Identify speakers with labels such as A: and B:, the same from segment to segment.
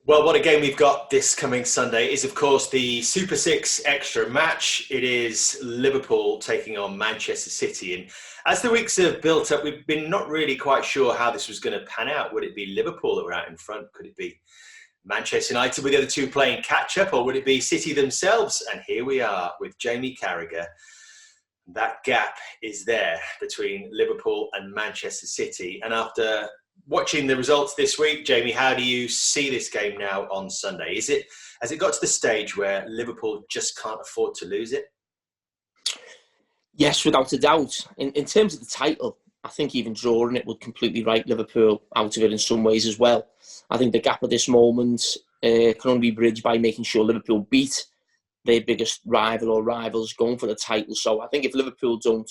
A: Well, what a game we've got this coming Sunday is, of course, the Super Six extra match. It is Liverpool taking on Manchester City. And as the weeks have built up, we've been not really quite sure how this was going to pan out. Would it be Liverpool that were out in front? Could it be Manchester United with the other two playing catch-up? Or would it be City themselves? And here we are with Jamie Carragher. That gap is there between Liverpool and Manchester City. And after watching the results this week, Jamie, how do you see this game now on Sunday? Has it got to the stage where Liverpool just can't afford to lose it?
B: Yes, without a doubt. In terms of the title, I think even drawing it would completely write Liverpool out of it in some ways as well. I think the gap at this moment can only be bridged by making sure Liverpool beat their biggest rival or rivals going for the title. So I think if Liverpool don't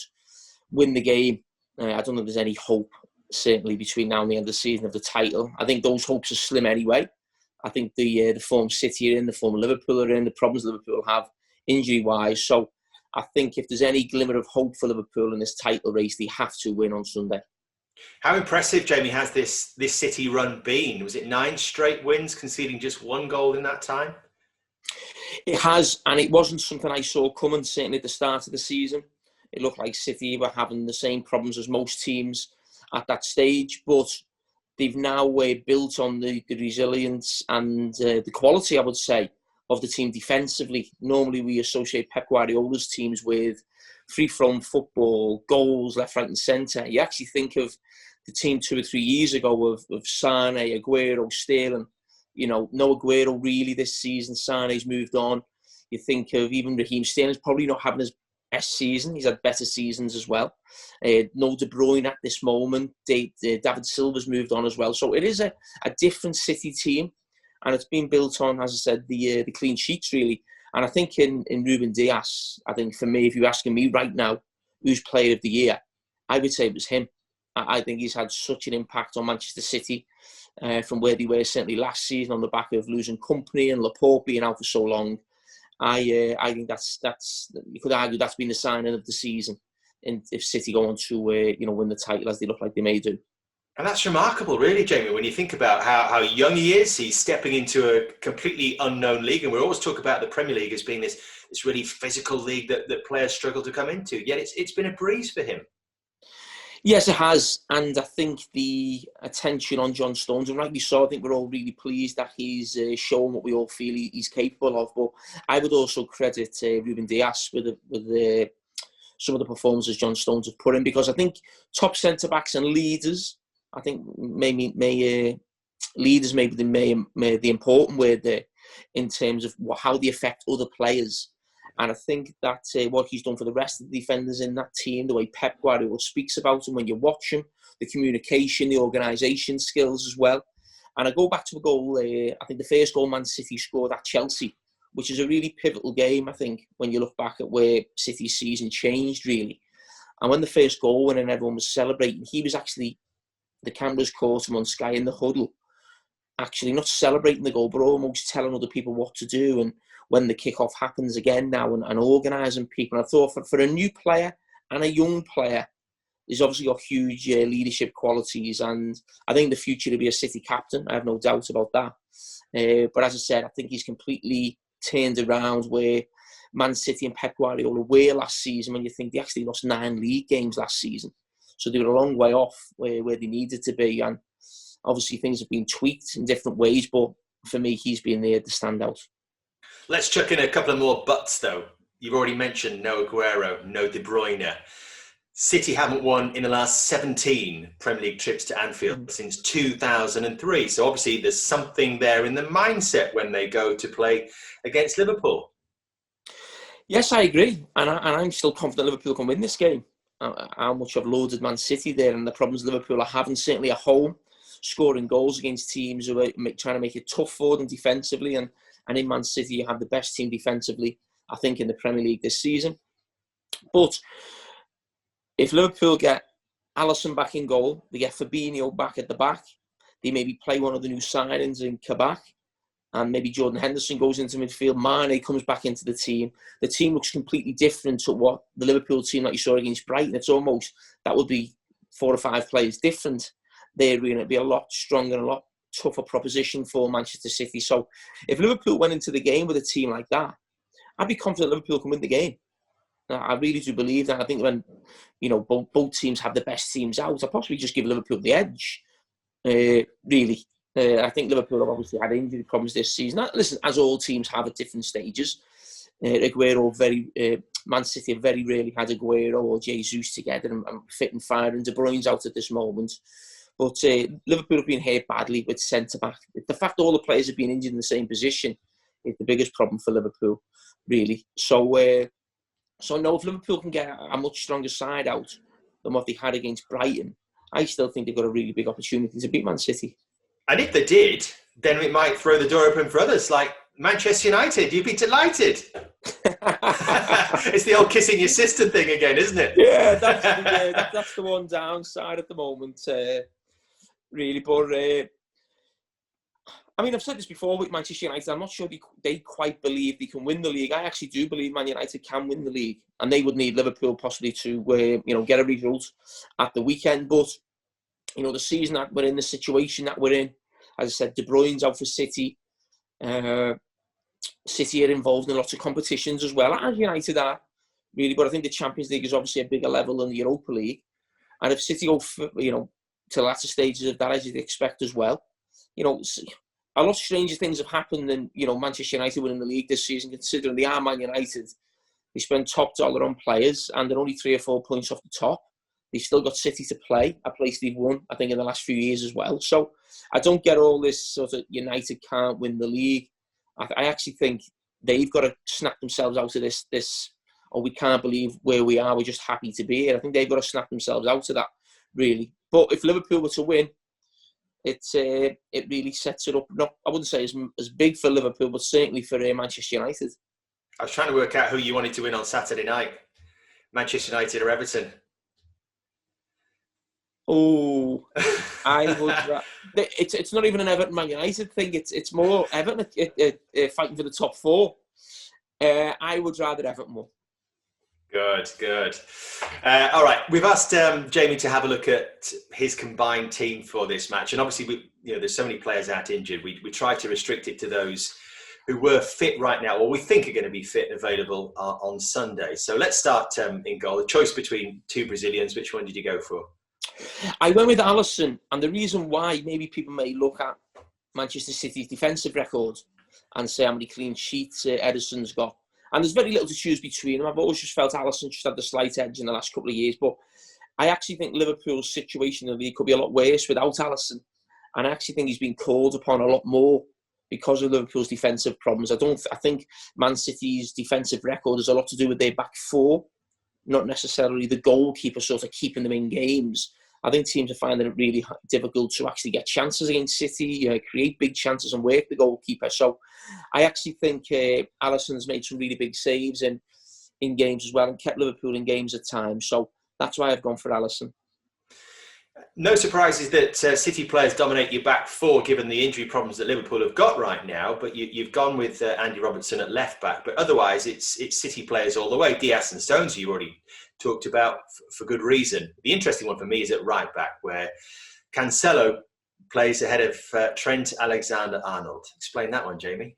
B: win the game, I don't think there's any hope, certainly between now and the end of the season, of the title. I think those hopes are slim anyway. I think the form City are in, the form Liverpool are in, the problems Liverpool have injury-wise. So I think if there's any glimmer of hope for Liverpool in this title race, they have to win on Sunday.
A: How impressive, Jamie, has this City run been? Was it 9 straight wins, conceding just 1 goal in that time?
B: It has, and it wasn't something I saw coming, certainly at the start of the season. It looked like City were having the same problems as most teams at that stage, but they've now built on the resilience and the quality, I would say, of the team defensively. Normally we associate Pep Guardiola's teams with free-flowing football, goals, left, right and centre. You actually think of the team 2 or 3 years ago of Sane, Aguero, Sterling. You know, no Aguero really this season. Sane's moved on. You think of even Raheem Sterling's probably not having his best season. He's had better seasons as well. No De Bruyne at this moment. David Silva's moved on as well. So it is a different City team, and it's been built on, as I said, the clean sheets really. And I think in Ruben Dias, I think for me, if you're asking me right now, who's Player of the Year, I would say it was him. I think he's had such an impact on Manchester City from where they were certainly last season on the back of losing Company and Laporte being out for so long. I think that's you could argue that's been the signing of the season, and if City go on to win the title as they look like they may do.
A: And that's remarkable, really, Jamie, when you think about how young he is. He's stepping into a completely unknown league, and we always talk about the Premier League as being this really physical league that players struggle to come into. Yet it's been a breeze for him.
B: Yes, it has, and I think the attention on John Stones, and rightly so, I think we're all really pleased that he's shown what we all feel he's capable of. But I would also credit Ruben Dias with some of the performances John Stones have put in, because I think top centre-backs and leaders, I think leaders maybe the important word there in terms of how they affect other players. And I think that what he's done for the rest of the defenders in that team, the way Pep Guardiola speaks about him when you watch him, the communication, the organisation skills as well. And I go back to a goal, I think the first goal Man City scored at Chelsea, which is a really pivotal game, I think, when you look back at where City's season changed, really. And when the first goal went and everyone was celebrating, he was actually, the cameras caught him on Sky in the huddle, actually not celebrating the goal, but almost telling other people what to do. And when the kickoff happens again now and organising people. And I thought for a new player and a young player, he's obviously got huge leadership qualities. And I think in the future he'll be a City captain. I have no doubt about that. But as I said, I think he's completely turned around where Man City and Pep Guardiola were last season, when you think they actually lost 9 league games last season. So they were a long way off where they needed to be. And obviously things have been tweaked in different ways, but for me, he's been there to stand out.
A: Let's chuck in a couple of more buts, though. You've already mentioned no Aguero, no De Bruyne. City haven't won in the last 17 Premier League trips to Anfield since 2003. So obviously there's something there in the mindset when they go to play against Liverpool.
B: Yes, I agree. And I'm still confident Liverpool can win this game. How much I've loaded Man City there and the problems Liverpool are having, certainly at home, scoring goals against teams who are trying to make it tough for them defensively. And in Man City, you have the best team defensively, I think, in the Premier League this season. But if Liverpool get Alisson back in goal, they get Fabinho back at the back, they maybe play one of the new signings in Kabak, and maybe Jordan Henderson goes into midfield, Mane comes back into the team looks completely different to what the Liverpool team that you saw against Brighton. It's almost, that would be 4 or 5 players different. They're going to be a lot stronger and a lot tougher proposition for Manchester City. So if Liverpool went into the game with a team like that, I'd be confident Liverpool can win the game. I really do believe that. I think when, both teams have the best teams out, I'd possibly just give Liverpool the edge, really. I think Liverpool have obviously had injury problems this season. Listen, as all teams have at different stages. Man City have very rarely had Aguero or Jesus together and fit and fire, and De Bruyne's out at this moment. But Liverpool have been hurt badly with centre-back. The fact all the players have been injured in the same position is the biggest problem for Liverpool, really. So no, if Liverpool can get a much stronger side out than what they had against Brighton, I still think they've got a really big opportunity to beat Man City.
A: And if they did, then it might throw the door open for others, like Manchester United. You'd be delighted. It's the old kissing your sister thing again, isn't it?
B: Yeah, that's the one downside at the moment, really. But I've said this before with Manchester United. I'm not sure they quite believe they can win the league. I actually do believe Man United can win the league, and they would need Liverpool possibly to get a result at the weekend. But the season that we're in, the situation that we're in, as I said, De Bruyne's out for City. City are involved in lots of competitions as well, as United are, really. But I think the Champions League is obviously a bigger level than the Europa League. And if City go, to the latter stages of that, as you'd expect as well, a lot of stranger things have happened than, Manchester United winning the league this season, considering they are Man United. They spend top dollar on players, and they're only 3 or 4 points off the top. They've still got City to play, a place they've won, I think, in the last few years as well. So I don't get all this sort of United can't win the league. I actually think they've got to snap themselves out of this, we can't believe where we are, we're just happy to be here. I think they've got to snap themselves out of that, really. But if Liverpool were to win, it really sets it up, I wouldn't say as big for Liverpool, but certainly for Manchester United.
A: I was trying to work out who you wanted to win on Saturday night. Manchester United or Everton?
B: Oh, I would. It's not even an Everton Man United thing. It's more Everton fighting for the top 4. I would rather Everton won.
A: Good. All right, we've asked Jamie to have a look at his combined team for this match, and obviously, there's so many players out injured. We try to restrict it to those who were fit right now, or we think are going to be fit and available on Sunday. So let's start in goal. A choice between 2 Brazilians. Which one did you go for?
B: I went with Alisson, and the reason why, maybe people may look at Manchester City's defensive record and say how many clean sheets Ederson's got. And there's very little to choose between them. I've always just felt Alisson just had the slight edge in the last couple of years, but I actually think Liverpool's situation in the league could be a lot worse without Alisson. And I actually think he's been called upon a lot more because of Liverpool's defensive problems. I think Man City's defensive record has a lot to do with their back 4, not necessarily the goalkeeper sort of keeping them in games. I think teams are finding it really difficult to actually get chances against City, create big chances and work the goalkeeper. So I actually think Alisson's made some really big saves in games as well and kept Liverpool in games at times. So that's why I've gone for Alisson.
A: No surprises that City players dominate your back 4, given the injury problems that Liverpool have got right now. But you've gone with Andy Robertson at left back. But otherwise, it's City players all the way. Diaz and Stones, you already talked about for good reason. The interesting one for me is at right back, where Cancelo plays ahead of Trent Alexander-Arnold. Explain that one, Jamie.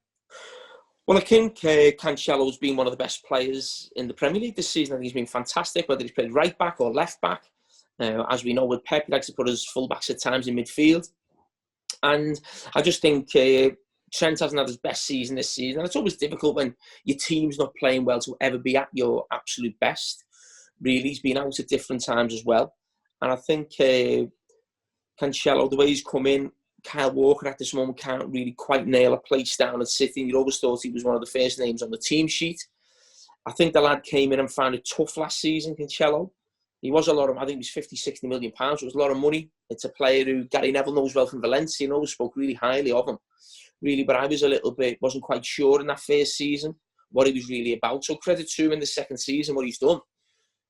B: Well, I think Cancelo's been one of the best players in the Premier League this season. I think he's been fantastic, whether he's played right back or left back. As we know, with Pep, he likes to put his full-backs at times in midfield. And I just think Trent hasn't had his best season this season. And it's always difficult when your team's not playing well to ever be at your absolute best. Really, he's been out at different times as well. And I think Cancelo, the way he's come in, Kyle Walker at this moment can't really quite nail a place down at City. You'd always thought he was one of the first names on the team sheet. I think the lad came in and found it tough last season, Cancelo. He was a lot of, I think it was 50, 60 million pounds. It was a lot of money. It's a player who Gary Neville knows well from Valencia and always spoke really highly of him. Really, but I was wasn't quite sure in that first season what he was really about. So credit to him in the second season, what he's done.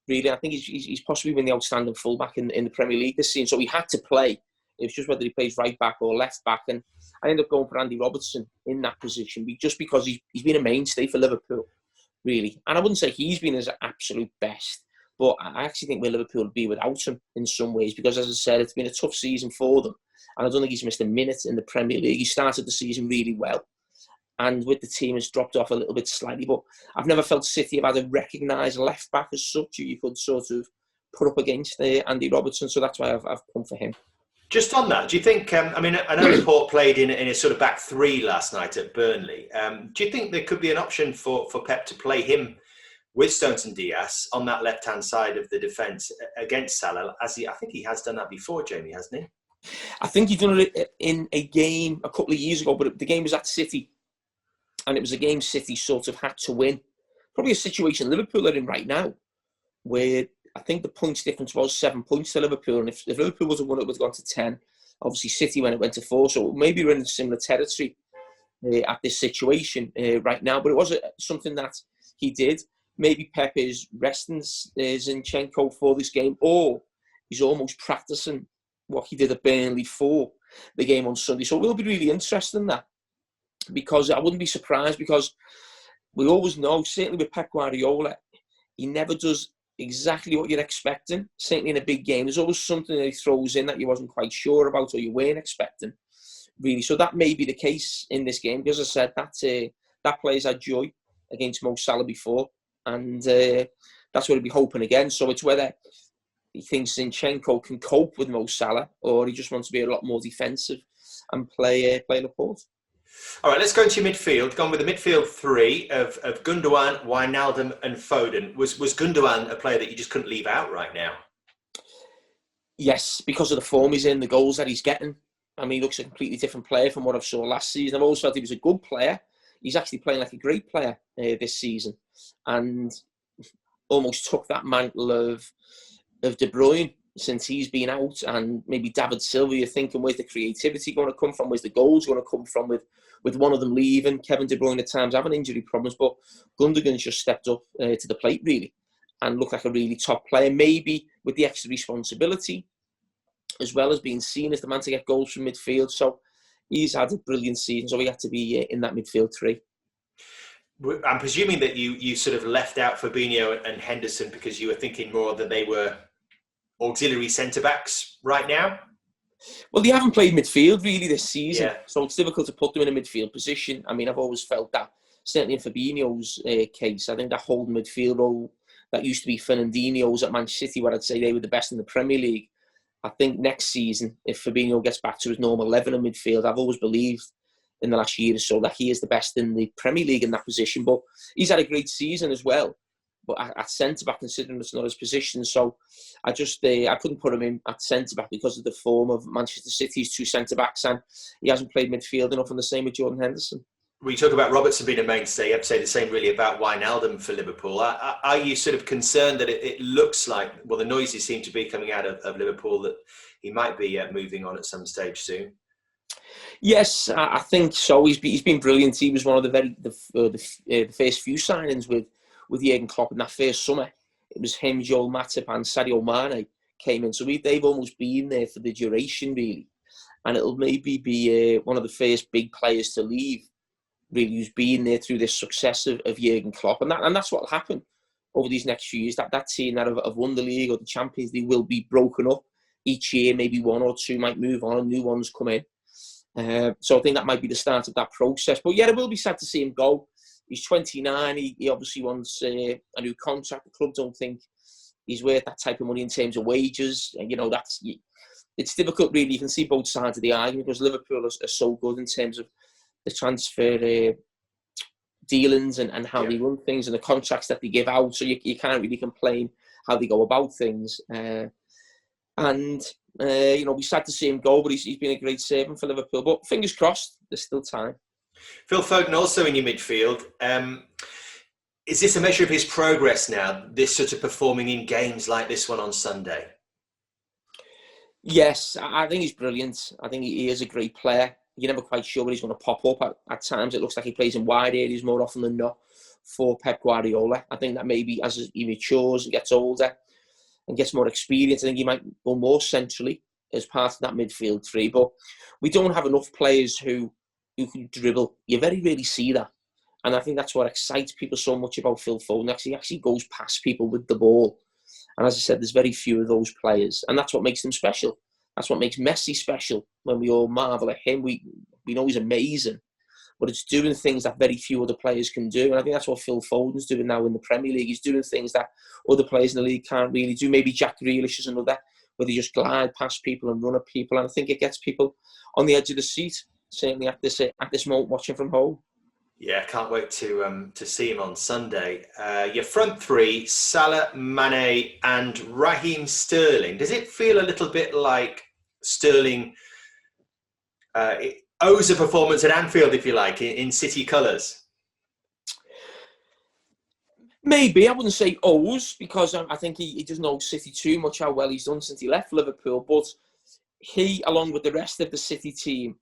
B: Really, I think he's possibly been the outstanding fullback in the Premier League this season. So he had to play. It was just whether he plays right back or left back. And I ended up going for Andy Robertson in that position, just because he's been a mainstay for Liverpool, really. And I wouldn't say he's been his absolute best, But I actually think where Liverpool would be without him in some ways, because as I said, it's been a tough season for them. And I don't think he's missed a minute in the Premier League. He started the season really well. And with the team has dropped off a little bit slightly. But I've never felt City have had a recognised left back as such you could sort of put up against Andy Robertson. So that's why I've come for him.
A: Just on that, do you think, I know Laporte played in a sort of back three last night at Burnley. Do you think there could be an option for Pep to play him with Stones and Diaz on that left-hand side of the defence against Salah? I think he has done that before, Jamie, hasn't he?
B: I think he's done it in a game a couple of years ago, but the game was at City. And it was a game City sort of had to win. Probably a situation Liverpool are in right now, where I think the points difference was 7 points to Liverpool. And if Liverpool was won, it would have gone to 10. Obviously, City when it went to 4. So maybe we're in a similar territory at this situation right now. But it was something that he did. Maybe Pep is resting Zinchenko for this game, or he's almost practicing what he did at Burnley for the game on Sunday. So it will be really interesting that. Because I wouldn't be surprised, because we always know, certainly with Pep Guardiola, he never does exactly what you're expecting. Certainly in a big game, there's always something that he throws in that you wasn't quite sure about or you weren't expecting, really. So that may be the case in this game, because as I said, that player's had joy against Mo Salah before, and that's what he'll be hoping again. So it's whether he thinks Zinchenko can cope with Mo Salah, or he just wants to be a lot more defensive and play Laporte.
A: All right, let's go into your midfield. Gone with the midfield three of Gundogan, Wijnaldum and Foden. Was Gundogan a player that you just couldn't leave out right now?
B: Yes, because of the form he's in, the goals that he's getting. I mean, he looks a completely different player from what I saw last season. I've always felt he was a good player. He's actually playing like a great player this season, and almost took that mantle of De Bruyne since he's been out, and maybe David Silva. You're thinking, where's the creativity going to come from? Where's the goals going to come from with one of them leaving? Kevin De Bruyne at times having injury problems, but Gundogan's just stepped up to the plate really and looked like a really top player, maybe with the extra responsibility as well as being seen as the man to get goals from midfield. So he's had a brilliant season, so he had to be in that midfield three.
A: I'm presuming that you sort of left out Fabinho and Henderson because you were thinking more that they were auxiliary centre-backs right now?
B: Well, they haven't played midfield really this season,
A: yeah.
B: So it's difficult to put them in a midfield position. I mean, I've always felt that, certainly in Fabinho's case, I think that holding midfield role that used to be Fernandinho's at Manchester City, where I'd say they were the best in the Premier League. I think next season, if Fabinho gets back to his normal 11 in midfield, I've always believed in the last year or so that he is the best in the Premier League in that position. But he's had a great season as well. But at centre-back, considering it's not his position. So I couldn't put him in at centre-back because of the form of Manchester City's two centre-backs, and he hasn't played midfield enough, and the same with Jordan Henderson.
A: We talk about Robertson being a mainstay. You have to say the same really about Wijnaldum for Liverpool. Are you sort of concerned that it looks like, well, the noises seem to be coming out of Liverpool that he might be moving on at some stage soon?
B: Yes, I think so. He's been brilliant. He was one of the first few signings with Jurgen Klopp in that first summer. It was him, Joel Matip and Sadio Mane came in. So they've almost been there for the duration, really. And it'll maybe be one of the first big players to leave, really, who's been there through this success of Jurgen Klopp. And that's what will happen over these next few years. That team that have won the league or the Champions League will be broken up each year. Maybe one or two might move on and new ones come in. So I think that might be the start of that process. But yeah, it will be sad to see him go. He's 29. He obviously wants a new contract. The club don't think he's worth that type of money in terms of wages. And, it's difficult, really. You can see both sides of the argument because Liverpool are so good in terms of the transfer dealings and how they run things and the contracts that they give out. So you can't really complain how they go about things. We're sad to see him go, but he's been a great servant for Liverpool. But fingers crossed, there's still time.
A: Phil Foden also in your midfield. Is this a measure of his progress now, this sort of performing in games like this one on Sunday?
B: Yes, I think he's brilliant. I think he is a great player. You're never quite sure where he's going to pop up. At times, it looks like he plays in wide areas more often than not for Pep Guardiola. I think that maybe as he matures and gets older and gets more experience, I think he might go more centrally as part of that midfield three. But we don't have enough players who can dribble. You very rarely see that. And I think that's what excites people so much about Phil Foden. He actually goes past people with the ball. And as I said, there's very few of those players, and that's what makes them special. That's what makes Messi special. When we all marvel at him, we know he's amazing, but it's doing things that very few other players can do. And I think that's what Phil Foden's doing now in the Premier League. He's doing things that other players in the league can't really do. Maybe Jack Grealish is another, where they just glide past people and run at people. And I think it gets people on the edge of the seat, certainly at this moment watching from home.
A: Yeah, can't wait to see him on Sunday. Your front three, Salah, Mane and Raheem Sterling. Does it feel a little bit like Sterling owes a performance at Anfield, if you like, in City colours?
B: Maybe. I wouldn't say owes, because I think he doesn't know City too much, how well he's done since he left Liverpool. But he, along with the rest of the City team,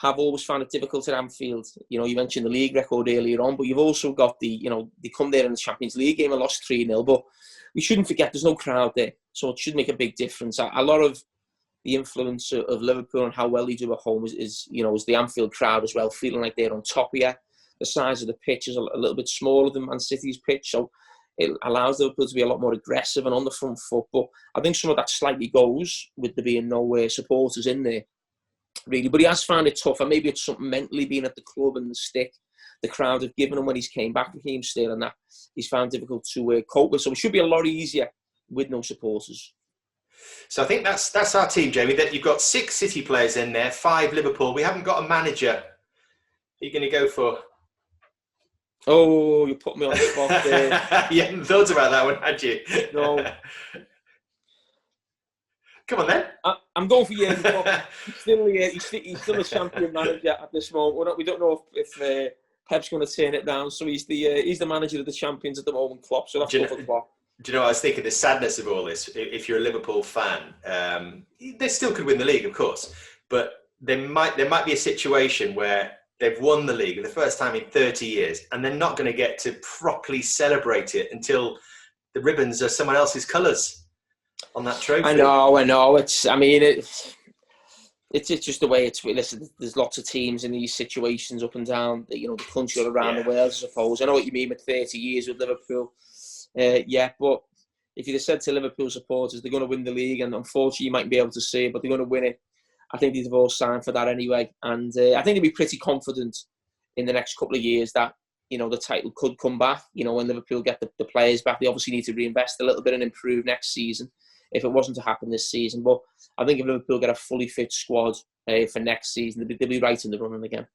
B: have always found it difficult at Anfield. You mentioned the league record earlier on, but you've also got they come there in the Champions League game and lost 3-0. But we shouldn't forget there's no crowd there, so it should make a big difference. A lot of the influence of Liverpool and how well they do at home is the Anfield crowd as well, feeling like they're on top of you. The size of the pitch is a little bit smaller than Man City's pitch, so it allows Liverpool to be a lot more aggressive and on the front foot. But I think some of that slightly goes with there being no supporters in there, really. But he has found it tough, and maybe it's something mentally being at the club and the stick the crowd have given him when he's came back, Raheem Sterling, that he's found difficult to cope with. So it should be a lot easier with no supporters.
A: So I think that's our team, Jamie. That you've got 6 City players in there, 5 Liverpool. We haven't got a manager. Who are you going to go for?
B: Oh, you put me on the spot there.
A: You hadn't thought about that one, had you?
B: No.
A: Come on then.
B: I'm going for Jurgen Klopp. He's still a champion manager at this moment. We don't know if Pep's going to turn it down. So he's the manager of the champions at the moment, Klopp. So that's good for Klopp.
A: Do you know, I was thinking the sadness of all this, if you're a Liverpool fan, they still could win the league, of course, but there might be a situation where they've won the league for the first time in 30 years and they're not going to get to properly celebrate it until the ribbons are someone else's colours on that trophy.
B: I know. It's just the way it's. Listen, there's lots of teams in these situations up and down, the country or around the world, I suppose. I know what you mean with 30 years with Liverpool. But if you'd have said to Liverpool supporters they're going to win the league, and unfortunately you mightn't be able to see it, but they're going to win it, I think they've all signed for that anyway. And I think they'll be pretty confident in the next couple of years that the title could come back. When Liverpool get the players back, they obviously need to reinvest a little bit and improve next season if it wasn't to happen this season. But I think if Liverpool get a fully fit squad for next season, they'll be right in the running again.